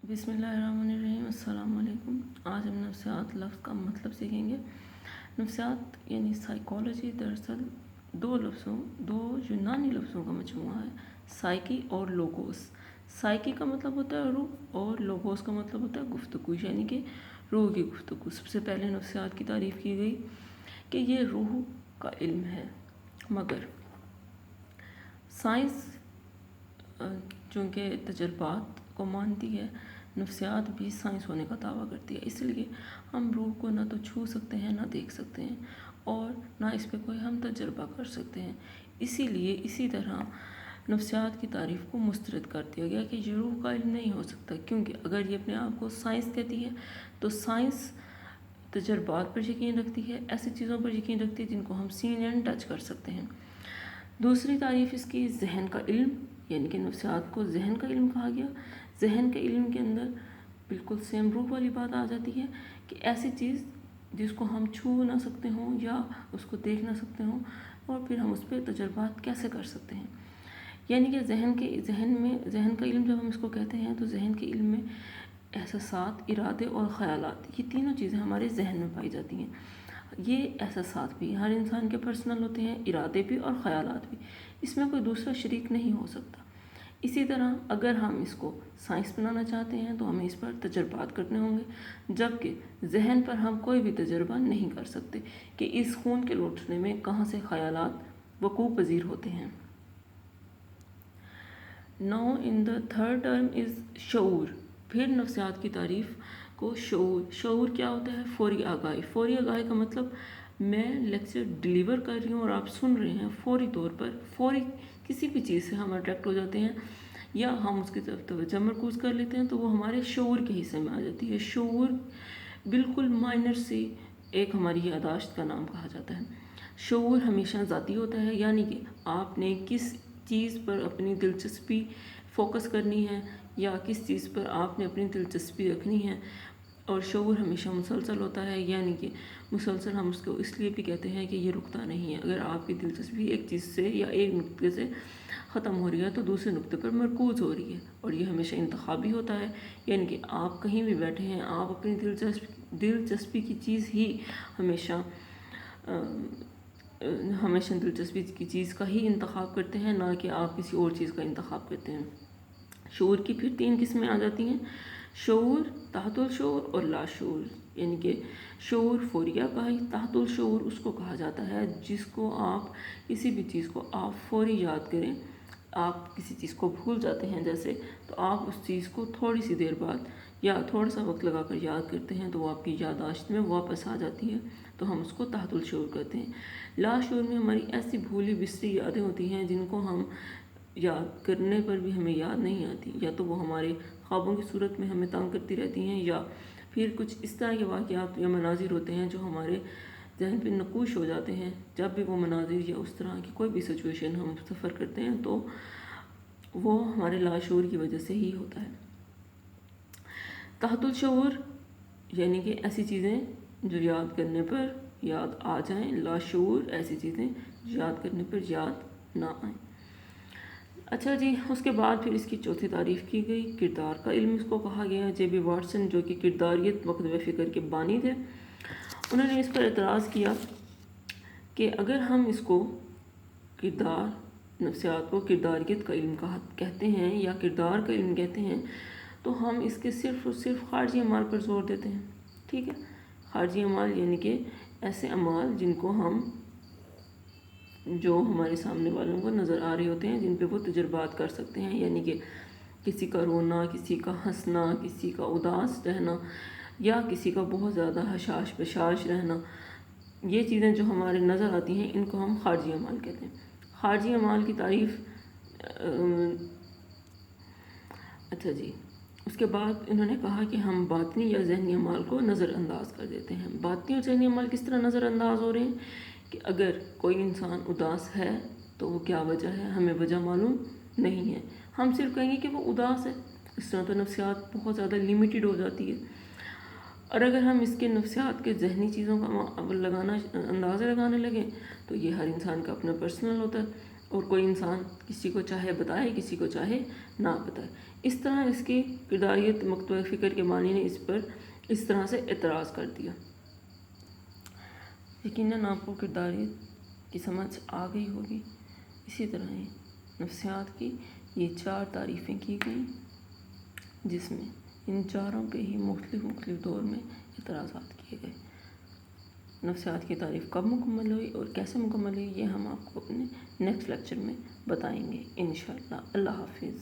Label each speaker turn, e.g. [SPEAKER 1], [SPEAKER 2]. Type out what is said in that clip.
[SPEAKER 1] بسم اللہ الرحمن الرحیم۔ السلام علیکم۔ آج ہم نفسیات لفظ کا مطلب سیکھیں گے۔ نفسیات یعنی سائیکالوجی دراصل دو یونانی لفظوں کا مجموعہ ہے، سائیکی اور لوگوس۔ سائیکی کا مطلب ہوتا ہے روح اور لوگوس کا مطلب ہوتا ہے گفتگو، یعنی کہ روح کی گفتگو۔ سب سے پہلے نفسیات کی تعریف کی گئی کہ یہ روح کا علم ہے، مگر سائنس چونکہ تجربات کو مانتی ہے، نفسیات بھی سائنس ہونے کا دعویٰ کرتی ہے۔ اس لیے ہم روح کو نہ تو چھو سکتے ہیں، نہ دیکھ سکتے ہیں، اور نہ اس پہ کوئی ہم تجربہ کر سکتے ہیں۔ اسی طرح نفسیات کی تعریف کو مسترد کر دیا گیا کہ یہ روح کا علم نہیں ہو سکتا، کیونکہ اگر یہ اپنے آپ کو سائنس کہتی ہے تو سائنس تجربات پر یقین رکھتی ہے، ایسی چیزوں پر یقین رکھتی ہے جن کو ہم سین اینڈ ٹچ کر سکتے ہیں۔ دوسری تعریف اس کی ذہن کا علم، یعنی کہ نفسیات کو ذہن کا علم کہا گیا۔ ذہن کے علم کے اندر بالکل سیم روح والی بات آ جاتی ہے کہ ایسی چیز جس کو ہم چھو نہ سکتے ہوں یا اس کو دیکھ نہ سکتے ہوں، اور پھر ہم اس پہ تجربات کیسے کر سکتے ہیں۔ یعنی کہ ذہن کا علم جب ہم اس کو کہتے ہیں تو ذہن کے علم میں احساسات، ارادے اور خیالات، یہ تینوں چیزیں ہمارے ذہن میں پائی جاتی ہیں۔ یہ احساسات بھی ہر انسان کے پرسنل ہوتے ہیں، ارادے بھی اور خیالات بھی، اس میں کوئی دوسرا شریک نہیں ہو سکتا۔ اسی طرح اگر ہم اس کو سائنس بنانا چاہتے ہیں تو ہمیں اس پر تجربات کرنے ہوں گے، جبکہ ذہن پر ہم کوئی بھی تجربہ نہیں کر سکتے کہ اس خون کے لوٹنے میں کہاں سے خیالات وقوع پذیر ہوتے ہیں۔ Now in the third term is شعور۔ پھر نفسیات کی تعریف کو شعور کیا ہوتا ہے؟ فوری آگاہی۔ فوری آگاہی کا مطلب میں لیکچر ڈیلیور کر رہی ہوں اور آپ سن رہے ہیں، فوری طور پر کسی بھی چیز سے ہم اٹریکٹ ہو جاتے ہیں یا ہم اس کی طرف توجہ مرکوز کر لیتے ہیں تو وہ ہمارے شعور کے حصے میں آ جاتی ہے۔ شعور بالکل مائنر سی ایک ہماری یادداشت کا نام کہا جاتا ہے۔ شعور ہمیشہ ذاتی ہوتا ہے، یعنی کہ آپ نے کس چیز پر اپنی دلچسپی فوکس کرنی ہے یا کس چیز پر آپ نے اپنی دلچسپی رکھنی ہے، اور شعور ہمیشہ مسلسل ہوتا ہے، یعنی کہ مسلسل ہم اس کو اس لیے بھی کہتے ہیں کہ یہ رکتا نہیں ہے۔ اگر آپ کی دلچسپی ایک چیز سے یا ایک نقطے سے ختم ہو رہی ہے تو دوسرے نقطے پر مرکوز ہو رہی ہے، اور یہ ہمیشہ انتخابی ہوتا ہے، یعنی کہ آپ کہیں بھی بیٹھے ہیں، آپ اپنی دلچسپی کی چیز ہی ہمیشہ دلچسپی کی چیز کا ہی انتخاب کرتے ہیں، نہ کہ آپ کسی اور چیز کا انتخاب کرتے ہیں۔ شعور کی پھر 3 قسمیں آ جاتی ہیں: شعور، تحت الشعور اور لاشعور۔ یعنی کہ شعور فوری آگاہی، تحت الشعور اس کو کہا جاتا ہے جس کو آپ کسی بھی چیز کو آپ فوری یاد کریں، آپ کسی چیز کو بھول جاتے ہیں جیسے، تو آپ اس چیز کو تھوڑی سی دیر بعد یا تھوڑا سا وقت لگا کر یاد کرتے ہیں تو وہ آپ کی یادداشت میں واپس آ جاتی ہے، تو ہم اس کو تحت الشعور کہتے ہیں۔ لاشعور میں ہماری ایسی بھولی بسری یادیں ہوتی ہیں جن کو ہم یاد کرنے پر بھی ہمیں یاد نہیں آتی، یا تو وہ ہمارے خوابوں کی صورت میں ہمیں تنگ کرتی رہتی ہیں، یا پھر کچھ اس طرح کے واقعات یا مناظر ہوتے ہیں جو ہمارے ذہن پہ نقوش ہو جاتے ہیں۔ جب بھی وہ مناظر یا اس طرح کی کوئی بھی سچویشن ہم سفر کرتے ہیں تو وہ ہمارے لاشعور کی وجہ سے ہی ہوتا ہے۔ تحت الشعور یعنی کہ ایسی چیزیں جو یاد کرنے پر یاد آ جائیں، لاشعور ایسی چیزیں جو یاد کرنے پر یاد نہ آئیں۔ اچھا جی، اس کے بعد پھر اس کی چوتھی تعریف کی گئی، کردار کا علم اس کو کہا گیا۔ جے بی واٹسن جو کہ کرداریت مکتب فکر کے بانی تھے، انہوں نے اس پر اعتراض کیا کہ اگر ہم اس کو نفسیات کو کرداریت کا علم کہتے ہیں یا کردار کا علم کہتے ہیں تو ہم اس کے صرف اور صرف خارجی اعمال پر زور دیتے ہیں۔ ٹھیک ہے، خارجی اعمال یعنی کہ ایسے اعمال جن کو جو ہمارے سامنے والوں کو نظر آ رہے ہوتے ہیں، جن پہ وہ تجربات کر سکتے ہیں، یعنی کہ کسی کا رونا، کسی کا ہنسنا، کسی کا اداس رہنا، یا کسی کا بہت زیادہ حشاش بشاش رہنا، یہ چیزیں جو ہمارے نظر آتی ہیں ان کو ہم خارجی اعمال کہتے ہیں۔ خارجی اعمال کی تعریف اچھا جی، اس کے بعد انہوں نے کہا کہ ہم باطنی یا ذہنی اعمال کو نظر انداز کر دیتے ہیں۔ باطنی اور ذہنی اعمال کس طرح نظر انداز ہو رہے ہیں کہ اگر کوئی انسان اداس ہے تو وہ کیا وجہ ہے، ہمیں وجہ معلوم نہیں ہے، ہم صرف کہیں گے کہ وہ اداس ہے۔ اس طرح تو نفسیات بہت زیادہ لیمیٹڈ ہو جاتی ہے، اور اگر ہم اس کے نفسیات کے ذہنی چیزوں کا اندازے لگانے لگیں تو یہ ہر انسان کا اپنا پرسنل ہوتا ہے۔ اور کوئی انسان کسی کو چاہے بتائے کسی کو چاہے نہ بتائے۔ اس طرح اس کی کرداریت مکتوب فکر کے بانی نے اس پر اس طرح سے اعتراض کر دیا۔ یقیناً آپ کو کرداریت کی سمجھ آ گئی ہوگی۔ اسی طرح ہی نفسیات کی یہ 4 تعریفیں کی گئیں، جس میں ان چاروں پہ ہی مختلف دور میں اعتراضات کیے گئے۔ نفسیات کی تعریف کب مکمل ہوئی اور کیسے مکمل ہوئی، یہ ہم آپ کو اپنے نیکسٹ لیکچر میں بتائیں گے انشاءاللہ۔ اللہ حافظ۔